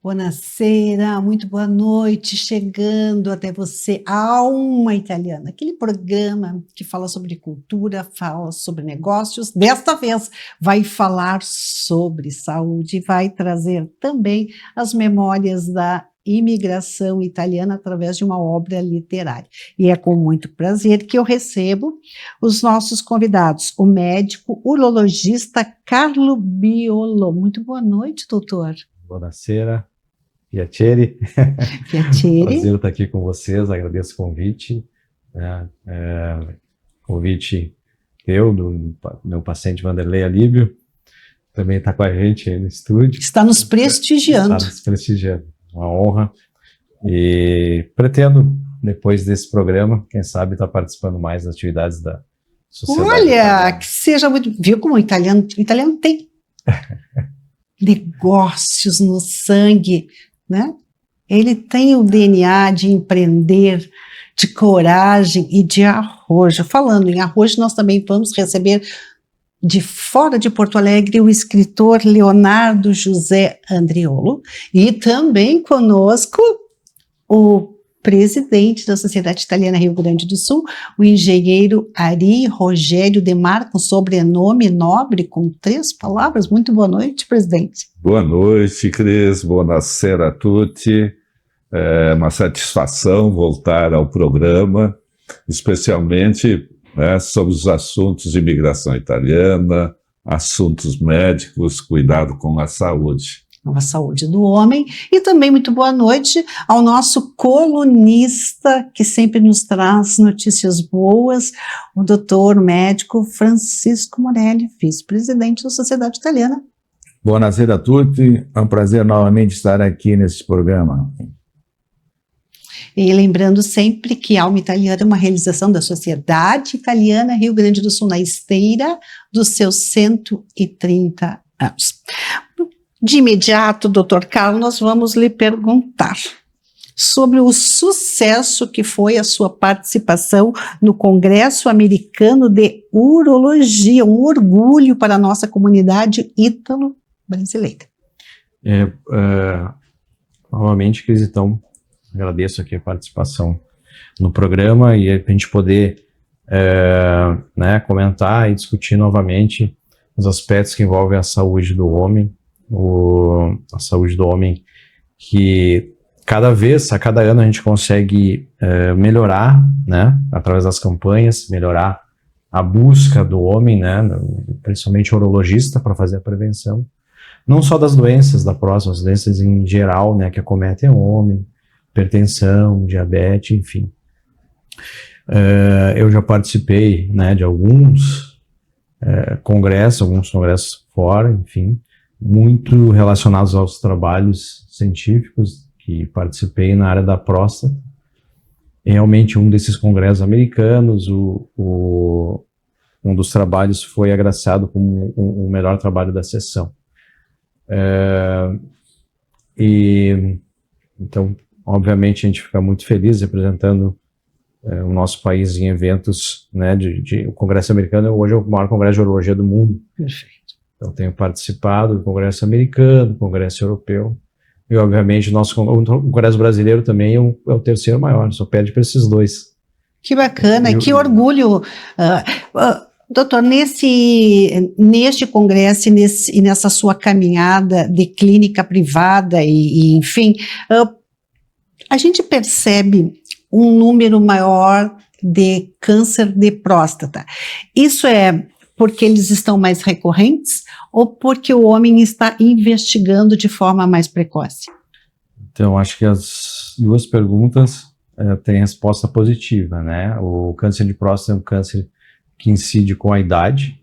Buonasera, muito boa noite, chegando até você, Alma Italiana, aquele programa que fala sobre cultura, fala sobre negócios, desta vez vai falar sobre saúde, vai trazer também as memórias da imigração italiana através de uma obra literária. E é com muito prazer que eu recebo os nossos convidados, o médico urologista Carlo Biolo. Muito boa noite, doutor. Buonasera, Piacere. Prazer estar aqui com vocês, agradeço o convite. Convite do meu paciente Vanderlei Alíbio, também está com a gente aí no estúdio. Está nos prestigiando. Está nos prestigiando, uma honra. E pretendo, depois desse programa, quem sabe, estar participando mais das atividades da sociedade. Olha, italiana. que seja muito... Viu como o italiano tem negócios no sangue, né? Ele tem o DNA de empreender, de coragem e de arrojo. Falando em arrojo, nós também vamos receber de fora de Porto Alegre o escritor Leonardo José Andriolo e também conosco o presidente da Sociedade Italiana Rio Grande do Sul, o engenheiro Ari Rogério De Marco, um sobrenome nobre com 3 palavras. Muito boa noite, presidente. Boa noite, Cris. Buonasera a tutti. É uma satisfação voltar ao programa, especialmente sobre os assuntos de imigração italiana, assuntos médicos, cuidado com a saúde. A saúde do homem, e também muito boa noite ao nosso colunista, que sempre nos traz notícias boas, o doutor médico Francisco Morelli, vice-presidente da Sociedade Italiana. Buonasera a tutti, é um prazer novamente estar aqui nesse programa. E lembrando sempre que Alma Italiana é uma realização da Sociedade Italiana Rio Grande do Sul, na esteira dos seus 130 anos. De imediato, doutor Carlos, nós vamos lhe perguntar sobre o sucesso que foi a sua participação no Congresso Americano de Urologia, um orgulho para a nossa comunidade ítalo-brasileira. Novamente, Cris, então, agradeço aqui a participação no programa e a gente poder comentar e discutir novamente os aspectos que envolvem a saúde do homem, a saúde do homem, que a cada ano a gente consegue melhorar, né, através das campanhas, melhorar a busca do homem, né, principalmente o urologista, para fazer a prevenção, não só das doenças da próstata, as doenças em geral, né, que acometem o homem, hipertensão, diabetes, enfim. Eu já participei, né, de alguns congressos fora, enfim, muito relacionados aos trabalhos científicos que participei na área da próstata. E realmente um desses congressos americanos, um dos trabalhos foi agraciado como o melhor trabalho da sessão. Então, obviamente, a gente fica muito feliz representando o nosso país em eventos, né, o Congresso Americano hoje é o maior congresso de urologia do mundo. Perfeito. Então, tenho participado do Congresso Americano, do Congresso Europeu, e, obviamente, o Congresso Brasileiro também é o terceiro maior, só perde para esses dois. Que bacana, que orgulho. Doutor, neste congresso e nessa sua caminhada de clínica privada, enfim, a gente percebe um número maior de câncer de próstata. Isso é porque eles estão mais recorrentes ou porque o homem está investigando de forma mais precoce? Então, acho que as duas perguntas têm resposta positiva, né? O câncer de próstata é um câncer que incide com a idade,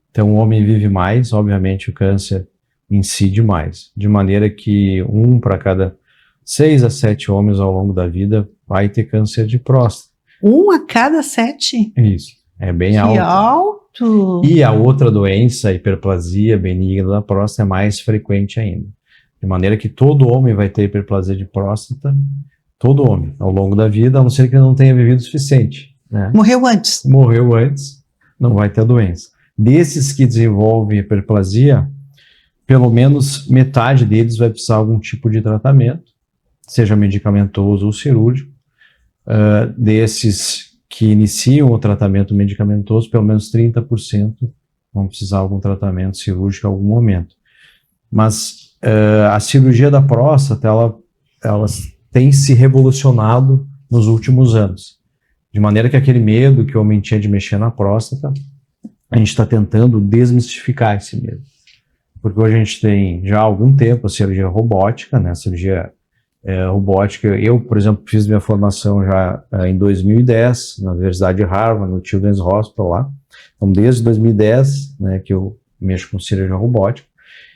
então o homem vive mais, obviamente o câncer incide mais, de maneira que 1 para cada 6 a 7 homens ao longo da vida vai ter câncer de próstata. 1 a cada 7? Isso, é bem alto. Que alto! E a outra doença, a hiperplasia benigna da próstata, é mais frequente ainda. De maneira que todo homem vai ter hiperplasia de próstata, todo homem, ao longo da vida, a não ser que ele não tenha vivido o suficiente. Né? Morreu antes, não vai ter a doença. Desses que desenvolvem hiperplasia, pelo menos metade deles vai precisar de algum tipo de tratamento, seja medicamentoso ou cirúrgico. Desses que iniciam o tratamento medicamentoso, pelo menos 30% vão precisar de algum tratamento cirúrgico em algum momento. Mas a cirurgia da próstata, ela tem se revolucionado nos últimos anos. De maneira que aquele medo que o homem tinha de mexer na próstata, a gente está tentando desmistificar esse medo. Porque hoje a gente tem já há algum tempo a cirurgia robótica, né? A cirurgia robótica. Eu, por exemplo, fiz minha formação já em 2010, na Universidade de Harvard, no Children's Hospital lá. Então, desde 2010, né, que eu mexo com cirurgia robótica.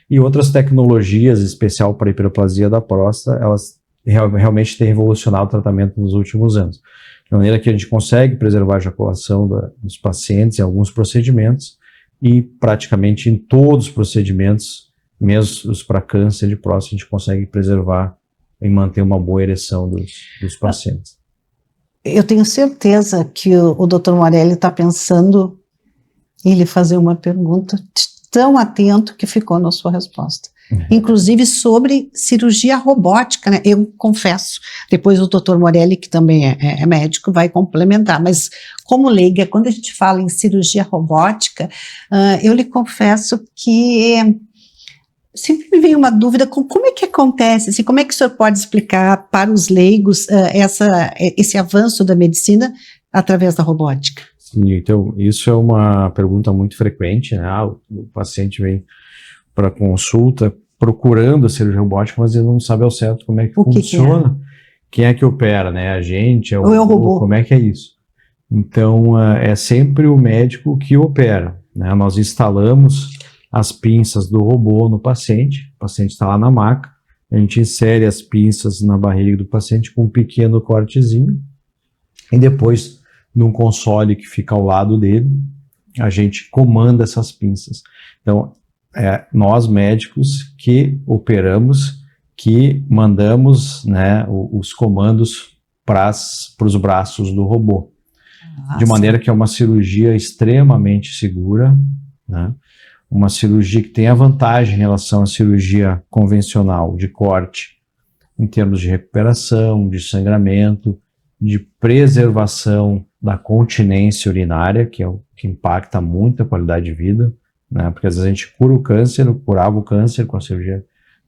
E outras tecnologias, em especial para a hiperplasia da próstata, elas realmente têm revolucionado o tratamento nos últimos anos. De maneira que a gente consegue preservar a ejaculação dos pacientes em alguns procedimentos e praticamente em todos os procedimentos, mesmo os para câncer de próstata, a gente consegue preservar e manter uma boa ereção dos pacientes. Eu tenho certeza que o Dr. Morelli está pensando em lhe fazer uma pergunta tão atento que ficou na sua resposta. Inclusive sobre cirurgia robótica, né? Eu confesso, depois o Dr. Morelli, que também é médico, vai complementar, mas como leiga, quando a gente fala em cirurgia robótica, eu lhe confesso que sempre me vem uma dúvida, como é que acontece, assim, como é que o senhor pode explicar para os leigos esse avanço da medicina através da robótica? Sim, então isso é uma pergunta muito frequente, né? O paciente vem para consulta procurando a cirurgia robótica, mas ele não sabe ao certo como é que funciona. Quem é que opera, né? A gente, ou é o robô? Como é que é isso? Então, é sempre o médico que opera, né? Nós instalamos as pinças do robô no paciente, o paciente está lá na maca, a gente insere as pinças na barriga do paciente com um pequeno cortezinho, e depois, num console que fica ao lado dele, a gente comanda essas pinças. Então, nós médicos que operamos, que mandamos, né, os comandos para os braços do robô. Nossa. De maneira que é uma cirurgia extremamente segura, né, uma cirurgia que tem a vantagem em relação à cirurgia convencional de corte, em termos de recuperação, de sangramento, de preservação da continência urinária, que é o que impacta muito a qualidade de vida, né? Porque às vezes a gente curava o câncer com a cirurgia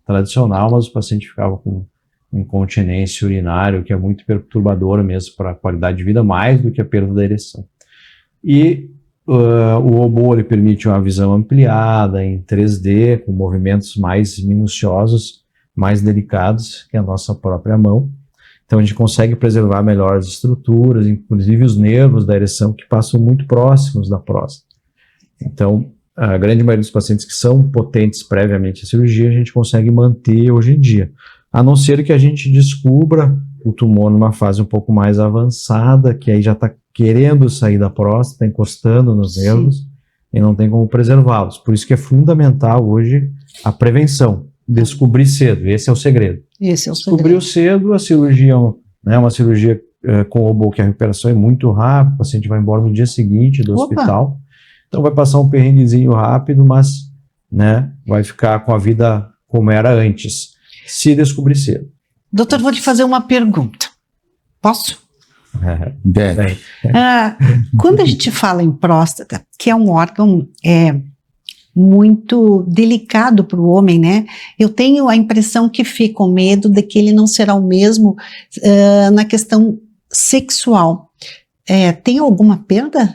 tradicional, mas o paciente ficava com incontinência urinária, o que é muito perturbador mesmo para a qualidade de vida, mais do que a perda da ereção. E o robô ele permite uma visão ampliada em 3D, com movimentos mais minuciosos, mais delicados que a nossa própria mão. Então a gente consegue preservar melhor as estruturas, inclusive os nervos da ereção que passam muito próximos da próstata. Então, a grande maioria dos pacientes que são potentes previamente à cirurgia, a gente consegue manter hoje em dia. A não ser que a gente descubra o tumor numa fase um pouco mais avançada, que aí já está querendo sair da próstata, encostando nos nervos, e não tem como preservá-los. Por isso que é fundamental hoje a prevenção, descobrir cedo, esse é o segredo. Descobriu cedo, a cirurgia, né, uma cirurgia com robô que a recuperação é muito rápida, o paciente vai embora no dia seguinte do hospital. Então vai passar um perrenguezinho rápido, mas, né, vai ficar com a vida como era antes, se descobrir cedo. Doutor, vou lhe fazer uma pergunta. Posso? Deve. Quando a gente fala em próstata, que é um órgão muito delicado para o homem, né? Eu tenho a impressão que fica com medo de que ele não será o mesmo na questão sexual. Tem alguma perda?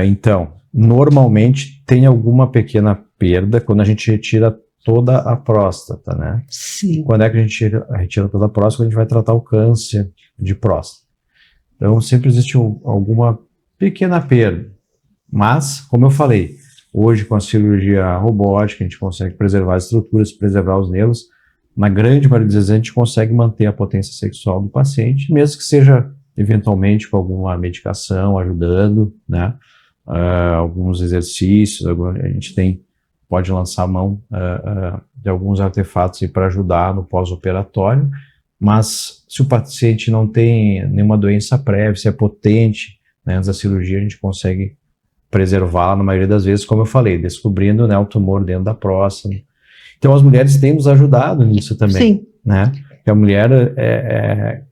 Então, normalmente tem alguma pequena perda quando a gente retira toda a próstata, né? Sim. Quando é que a gente retira toda a próstata? A gente vai tratar o câncer de próstata. Então, sempre existe alguma pequena perda. Mas, como eu falei, hoje com a cirurgia robótica, a gente consegue preservar as estruturas, preservar os nervos. Na grande maioria das vezes, a gente consegue manter a potência sexual do paciente, mesmo que seja eventualmente com alguma medicação ajudando, né? Alguns exercícios, a gente pode lançar a mão de alguns artefatos para ajudar no pós-operatório, mas se o paciente não tem nenhuma doença prévia, se é potente, né, antes da cirurgia, a gente consegue preservá-la na maioria das vezes, como eu falei, descobrindo, né, o tumor dentro da próstata. Então as mulheres têm nos ajudado nisso também, Sim. né? Porque a mulher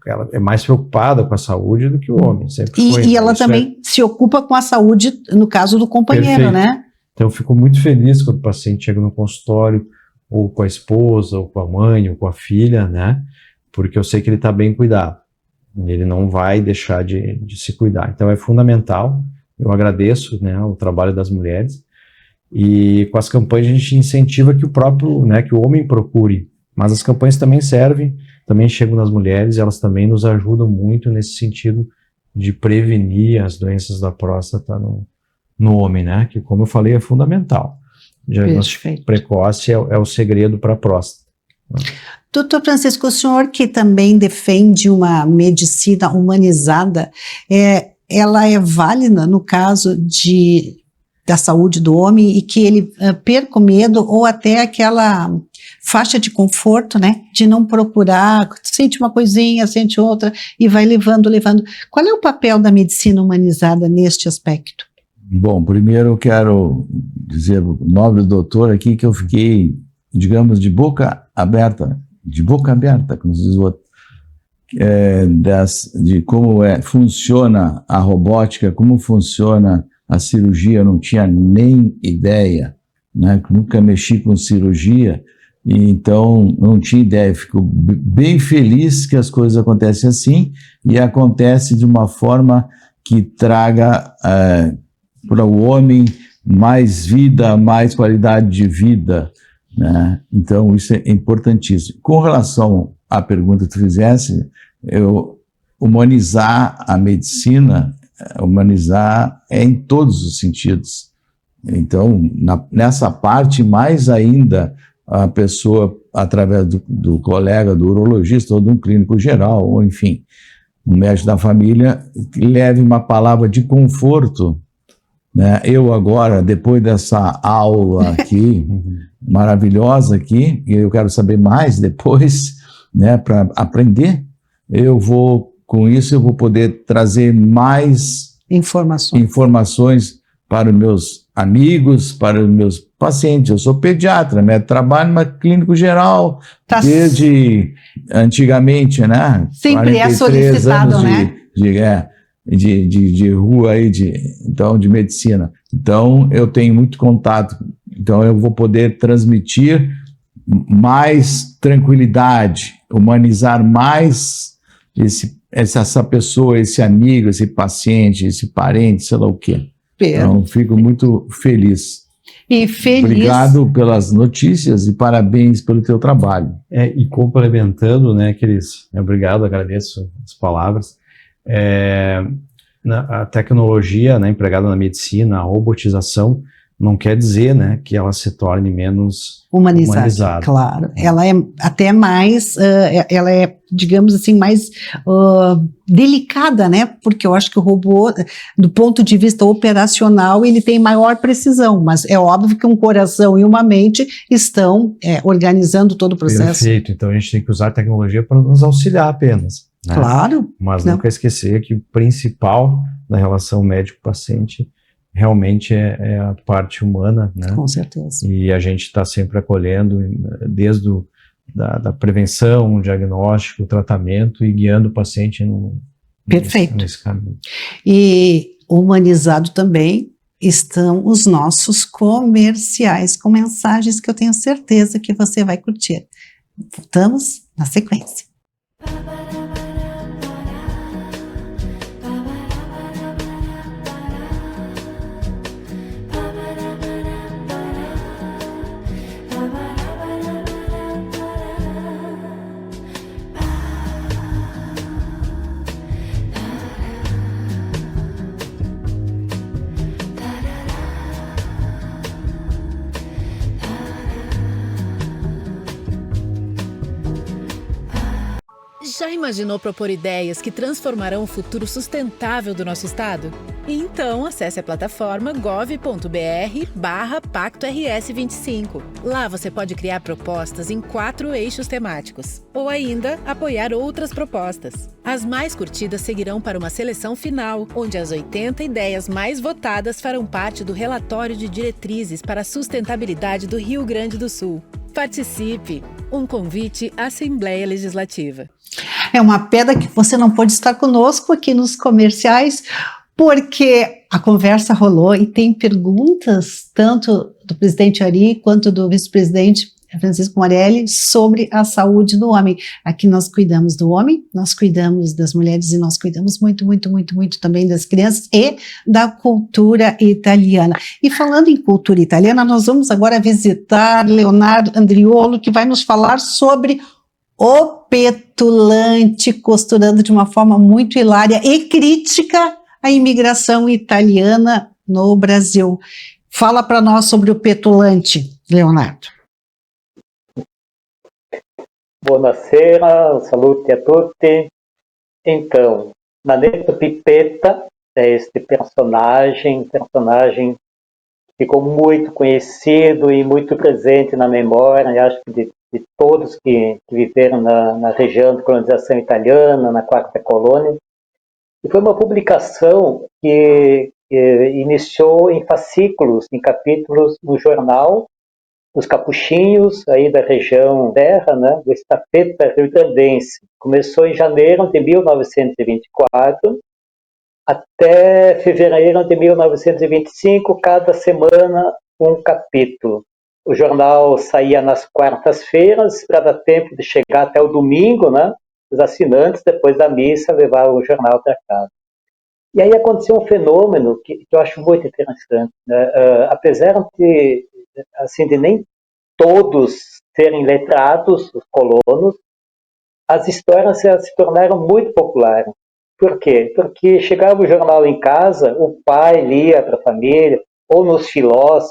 ela é mais preocupada com a saúde do que o homem, sempre foi. E ela Isso também se ocupa com a saúde, no caso do companheiro, Perfeito. né? Então eu fico muito feliz quando o paciente chega no consultório, ou com a esposa, ou com a mãe, ou com a filha, né? Porque eu sei que ele está bem cuidado. Ele não vai deixar de se cuidar. Então é fundamental. Eu agradeço, né, o trabalho das mulheres. E com as campanhas a gente incentiva que o próprio, né, que o homem procure. Mas as campanhas também servem, também chegam nas mulheres, e elas também nos ajudam muito nesse sentido de prevenir as doenças da próstata no homem, né? Que, como eu falei, é fundamental. O diagnóstico Perfeito. precoce é o segredo para a próstata. Doutor Francisco, o senhor que também defende uma medicina humanizada, ela é válida no caso da saúde do homem e que ele perca o medo ou até aquela faixa de conforto, né, de não procurar, sente uma coisinha, sente outra e vai levando. Qual é o papel da medicina humanizada neste aspecto? Bom, primeiro eu quero dizer ao nobre doutor aqui que eu fiquei, digamos, de boca aberta, como diz o outro, de como funciona a robótica, como funciona a cirurgia. Eu não tinha nem ideia, né? Nunca mexi com cirurgia, e então não tinha ideia. Fico bem feliz que as coisas acontecem assim, e acontece de uma forma que traga para o homem mais vida, mais qualidade de vida, né? Então isso é importantíssimo. Com relação à pergunta que tu fizesse, humanizar a medicina, humanizar em todos os sentidos. Então, nessa parte, mais ainda, a pessoa, através do colega, do urologista, ou de um clínico geral, ou enfim, um médico da família, leve uma palavra de conforto, né? Eu agora, depois dessa aula aqui, maravilhosa aqui, e eu quero saber mais depois, né, para aprender, com isso eu vou poder trazer mais informações para os meus amigos, para os meus pacientes. Eu sou pediatra, né? Trabalho no clínico geral desde antigamente, né? Sempre é solicitado, né? De rua aí, de medicina. Então, eu tenho muito contato. Então, eu vou poder transmitir mais tranquilidade, humanizar mais essa pessoa, esse amigo, esse paciente, esse parente, sei lá o quê. Então, fico muito feliz. Obrigado pelas notícias e parabéns pelo teu trabalho. E complementando, né, obrigado, agradeço as palavras. A tecnologia, né, empregada na medicina, a robotização, não quer dizer, né, que ela se torne menos humanizada. Claro, ela é até mais, ela é, digamos assim, mais delicada, né, porque eu acho que o robô, do ponto de vista operacional, ele tem maior precisão, mas é óbvio que um coração e uma mente estão organizando todo o processo. Perfeito, então a gente tem que usar a tecnologia para nos auxiliar apenas, né? Claro. Mas nunca esquecer que o principal da relação médico-paciente realmente é a parte humana, né? Com certeza. E a gente está sempre acolhendo, desde da prevenção, o diagnóstico, o tratamento e guiando o paciente nesse caminho. E humanizado também estão os nossos comerciais com mensagens que eu tenho certeza que você vai curtir. Voltamos na sequência. Já imaginou propor ideias que transformarão o futuro sustentável do nosso estado? Então, acesse a plataforma gov.br/PactoRS25. Lá você pode criar propostas em 4 eixos temáticos, ou ainda apoiar outras propostas. As mais curtidas seguirão para uma seleção final, onde as 80 ideias mais votadas farão parte do relatório de diretrizes para a sustentabilidade do Rio Grande do Sul. Participe! Um convite à Assembleia Legislativa. É uma pena que você não pode estar conosco aqui nos comerciais, porque a conversa rolou e tem perguntas, tanto do presidente Ari quanto do vice-presidente Francisco Morelli, sobre a saúde do homem. Aqui nós cuidamos do homem, nós cuidamos das mulheres e nós cuidamos muito, muito, muito, muito também das crianças e da cultura italiana. E falando em cultura italiana, nós vamos agora visitar Leonardo Andriolo, que vai nos falar sobre o petulante, costurando de uma forma muito hilária e crítica a imigração italiana no Brasil. Fala para nós sobre o petulante, Leonardo. Buonasera, saluti a tutti. Então, Nanetto Pipetta é este personagem ficou muito conhecido e muito presente na memória, acho que de todos que viveram na região de colonização italiana, na Quarta Colônia. E foi uma publicação que iniciou em fascículos, em capítulos no jornal Os Capuchinhos, aí da região terra, né, do Estafeta Rio-Grandense. Começou em janeiro de 1924 até fevereiro de 1925, cada semana um capítulo. O jornal saía nas quartas-feiras para dar tempo de chegar até o domingo, né? Os assinantes, depois da missa, levavam o jornal para casa. E aí aconteceu um fenômeno que eu acho muito interessante, né? Apesar de nem todos serem letrados, os colonos, as histórias se tornaram muito populares. Por quê? Porque chegava o jornal em casa, o pai lia para a família, ou nos filós.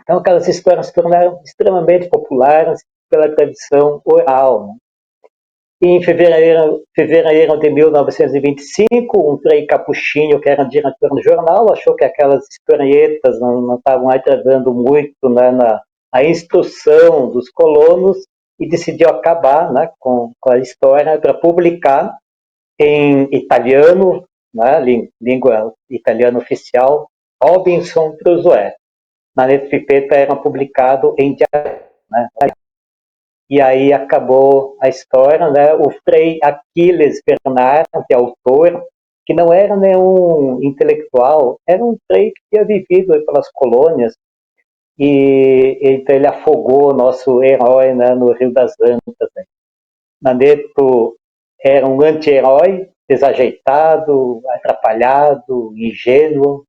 Então aquelas histórias se tornaram extremamente populares pela tradição oral, né? E em fevereiro de 1925, um frei capuchinho, que era diretor do jornal, achou que aquelas historietas não estavam agradando muito, né, na instrução dos colonos e decidiu acabar, né, com a história para publicar em italiano, né, língua italiana oficial, Robinson Crusoe. Nanetto Pipetta era publicado em dialeto, né? E aí acabou a história, né? O Frei Aquiles Bernardi, autor, que não era nenhum intelectual, era um frei que tinha vivido pelas colônias, e então ele afogou o nosso herói, né, no Rio das Antas. Né? Nanetto era um anti-herói, desajeitado, atrapalhado, ingênuo,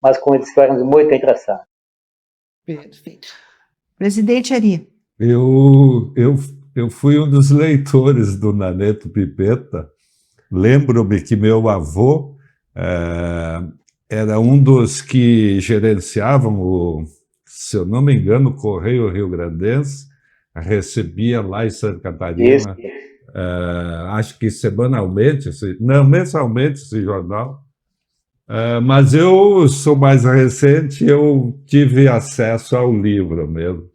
mas com histórias muito engraçadas. Perfeito. Presidente Ari. Eu fui um dos leitores do Nanetto Pipetta. Lembro-me que meu avô era um dos que gerenciavam se eu não me engano, o Correio Rio-Grandense, recebia lá em Santa Catarina, acho que semanalmente, não, mensalmente esse jornal. Mas eu sou mais recente, eu tive acesso ao livro mesmo.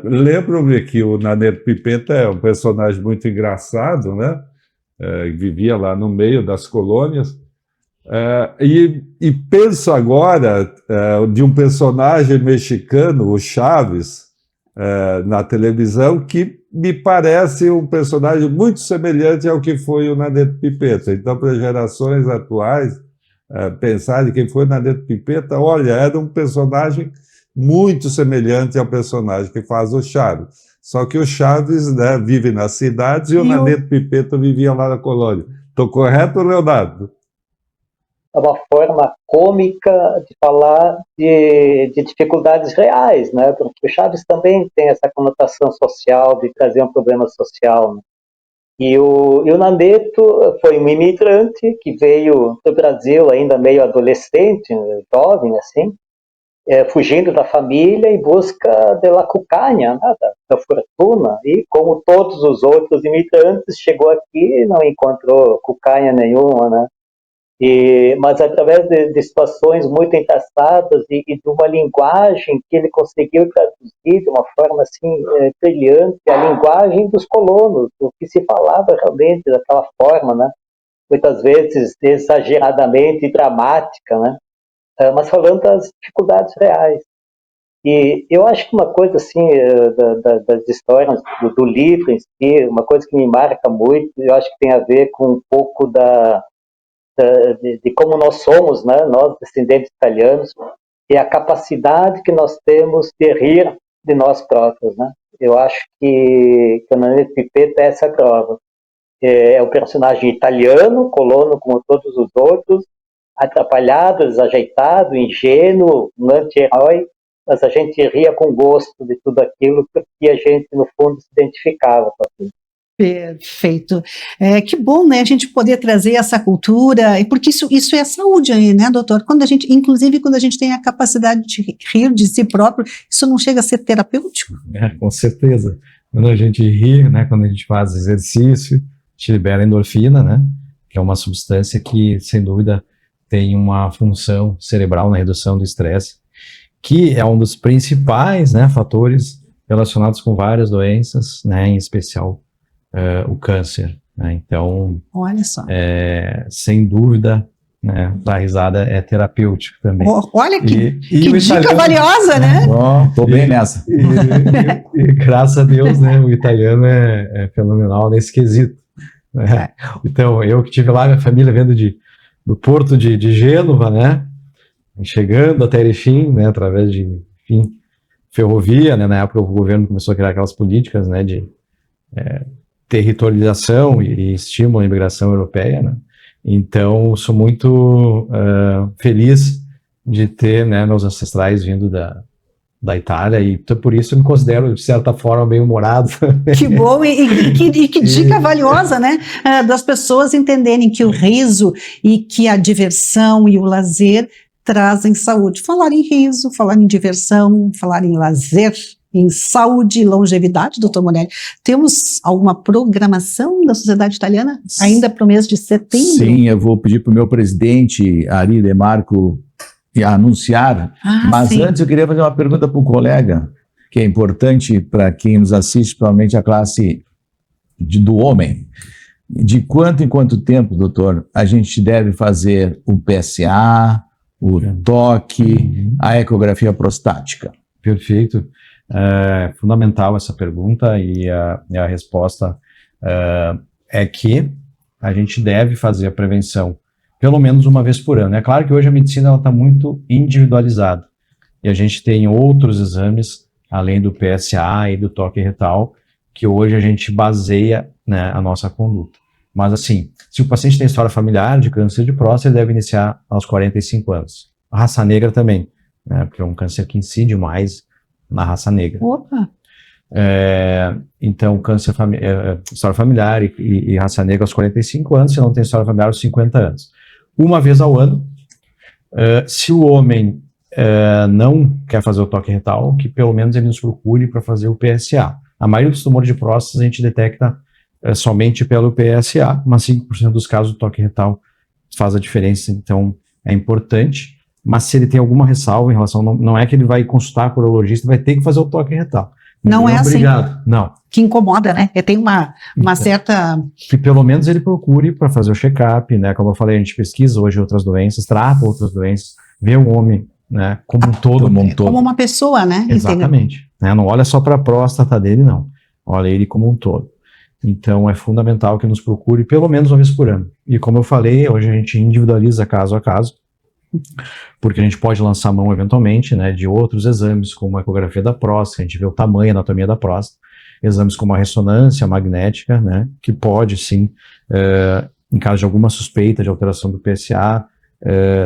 Lembro-me que o Nanetto Pipetta é um personagem muito engraçado, né? Vivia lá no meio das colônias. E penso agora de um personagem mexicano, o Chaves, na televisão, que me parece um personagem muito semelhante ao que foi o Nanetto Pipetta. Então, para as gerações atuais, pensar em quem foi o Nanetto Pipetta, olha, era um personagem muito semelhante ao personagem que faz o Chaves. Só que o Chaves, né, vive nas cidades e o Nanetto Pipetta vivia lá na colônia. Estou correto, Leonardo? É uma forma cômica de falar de dificuldades reais, né? Porque o Chaves também tem essa conotação social, de trazer um problema social, né? E o Nanetto foi um imigrante que veio do Brasil ainda meio adolescente, jovem, assim, fugindo da família em busca da cucanha, né, da fortuna, e como todos os outros imigrantes, chegou aqui e não encontrou cucanha nenhuma, né? Mas através de situações muito engraçadas e de uma linguagem que ele conseguiu traduzir de uma forma assim brilhante, a linguagem dos colonos, o que se falava realmente daquela forma, né? Muitas vezes exageradamente dramática, né? Mas falando das dificuldades reais. E eu acho que uma coisa assim das histórias do livro em si, uma coisa que me marca muito, eu acho que tem a ver com um pouco de como nós somos, né? Nós descendentes italianos, e a capacidade que nós temos de rir de nós próprios, né? Eu acho que o Nanetto Pipetta é essa prova. É um personagem italiano, colono como todos os outros, atrapalhado, desajeitado, ingênuo, um anti-herói, mas a gente ria com gosto de tudo aquilo porque a gente, no fundo, se identificava com aquilo. Perfeito. Que bom, né, a gente poder trazer essa cultura, e porque isso é saúde aí, né, doutor? Inclusive quando a gente tem a capacidade de rir de si próprio, isso não chega a ser terapêutico? Com certeza. Quando a gente ri, né, quando a gente faz exercício, a gente libera endorfina, né, que é uma substância que, sem dúvida, tem uma função cerebral na redução do estresse, que é um dos principais, né, fatores relacionados com várias doenças, né, em especial o câncer, né? Então, olha só, sem dúvida, né, a risada é terapêutico também. Olha que dica italiano, valiosa, né? Tô bem nessa. E graças a Deus, né, o italiano é fenomenal nesse quesito. Né? Então, eu que tive lá, minha família vendo do porto de Gênova, né, chegando até Erechim, né, através de, enfim, ferrovia, né, na época o governo começou a criar aquelas políticas, né, de territorialização e estímulo à imigração europeia, né? Então, sou muito feliz de ter, né, meus ancestrais vindo da Itália, e por isso eu me considero, de certa forma, bem humorado. Que bom, e que dica valiosa, né, das pessoas entenderem que o riso e que a diversão e o lazer trazem saúde. Falar em riso, falar em diversão, falar em lazer, em saúde e longevidade, doutor Morelli. Temos alguma programação da Sociedade Italiana ainda para o mês de setembro? Sim, eu vou pedir para o meu presidente, Ari De Marco, anunciar, mas sim. Antes eu queria fazer uma pergunta para o colega, que é importante para quem nos assiste, principalmente a classe do homem. De quanto em quanto tempo, doutor, a gente deve fazer o PSA, o toque, a ecografia prostática? Perfeito. Fundamental essa pergunta, e a resposta é que a gente deve fazer a prevenção pelo menos uma vez por ano. É claro que hoje a medicina está muito individualizada, e a gente tem outros exames, além do PSA e do toque retal, que hoje a gente baseia, né, a nossa conduta. Mas assim, se o paciente tem história familiar de câncer de próstata, ele deve iniciar aos 45 anos. A raça negra também, né, porque é um câncer que incide mais na raça negra. Opa! Então, câncer história familiar e raça negra aos 45 anos, se não tem história familiar aos 50 anos. Uma vez ao ano. Se o homem não quer fazer o toque retal, que pelo menos ele nos procure para fazer o PSA. A maioria dos tumores de próstata a gente detecta somente pelo PSA, mas 5% dos casos do toque retal faz a diferença, então é importante. Mas se ele tem alguma ressalva em relação, não é que ele vai consultar o urologista, vai ter que fazer o toque retal. Não é assim. Obrigado. Não. Que incomoda, né? Tem uma certa... Que pelo menos ele procure para fazer o check-up, né? Como eu falei, a gente pesquisa hoje outras doenças, trata outras doenças, vê o homem, né, como um todo. Como uma pessoa, né? Exatamente. Né? Não olha só para a próstata dele, não. Olha ele como um todo. Então é fundamental que nos procure pelo menos uma vez por ano. E como eu falei, hoje a gente individualiza caso a caso, porque a gente pode lançar a mão eventualmente, né, de outros exames, como a ecografia da próstata, a gente vê o tamanho, a anatomia da próstata, exames como a ressonância magnética, né, que pode sim, em caso de alguma suspeita de alteração do PSA,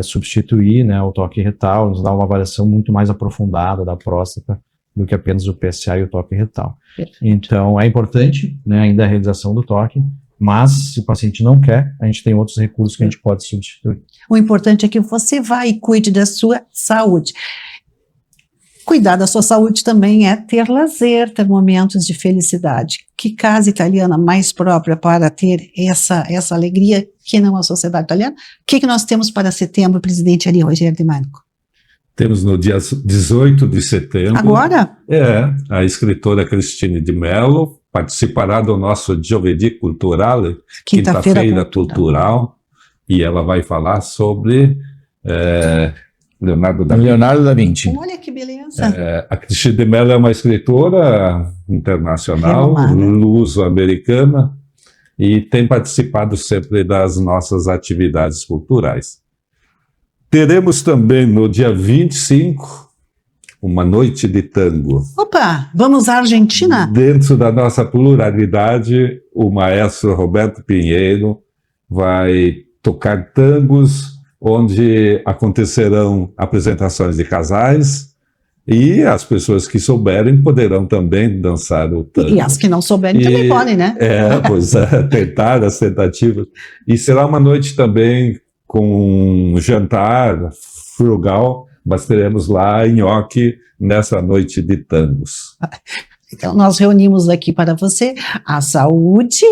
substituir, né, o toque retal, nos dar uma avaliação muito mais aprofundada da próstata do que apenas o PSA e o toque retal. Perfeito. Então é importante, né, ainda a realização do toque, mas se o paciente não quer, a gente tem outros recursos que a gente pode substituir. O importante é que você vá e cuide da sua saúde. Cuidar da sua saúde também é ter lazer, ter momentos de felicidade. Que casa italiana mais própria para ter essa alegria que não a sociedade italiana? O que nós temos para setembro, presidente Ari Rogério de Marco? Temos no dia 18 de setembro. Agora? A escritora Cristine de Mello participará do nosso Giovedì Culturale, Quinta-feira Cultural, e ela vai falar sobre Leonardo da Vinci. Olha que beleza. A Cristine de Mello é uma escritora internacional, luso-americana, e tem participado sempre das nossas atividades culturais. Teremos também no dia 25 uma noite de tango. Opa, vamos à Argentina? Dentro da nossa pluralidade, o maestro Roberto Pinheiro vai tocar tangos, onde acontecerão apresentações de casais, e as pessoas que souberem poderão também dançar o tango. E as que não souberem também podem, né? Tentar as tentativas. E será uma noite também com um jantar frugal, mas teremos lá nhoque nessa noite de tangos. Então, nós reunimos aqui para você a saúde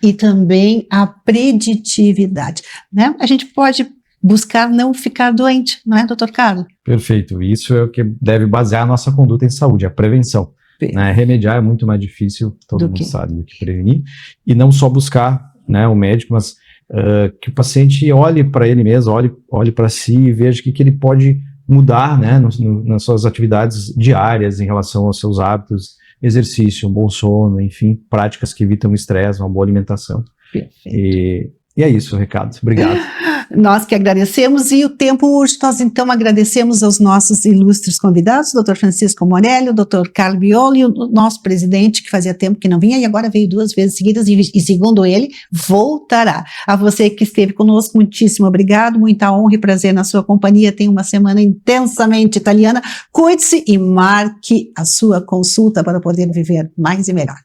e também a preditividade, né? A gente pode buscar não ficar doente, não é, doutor Carlos? Perfeito. Isso é o que deve basear a nossa conduta em saúde, a prevenção. Né? Remediar é muito mais difícil, todo mundo sabe, do que prevenir. E não só buscar, né, o médico, mas que o paciente olhe para ele mesmo, olhe para si e veja o que ele pode mudar, né, nas suas atividades diárias em relação aos seus hábitos, exercício, um bom sono, enfim, práticas que evitam o estresse, uma boa alimentação. Perfeito. E é isso, Ricardo. Obrigado. Nós que agradecemos, e o tempo urge, nós então agradecemos aos nossos ilustres convidados, Dr. Francisco Morelli, o Dr. Carlo Bioli, o nosso presidente, que fazia tempo que não vinha e agora veio 2 vezes seguidas e segundo ele, voltará. A você que esteve conosco, muitíssimo obrigado, muita honra e prazer na sua companhia, tenha uma semana intensamente italiana, cuide-se e marque a sua consulta para poder viver mais e melhor.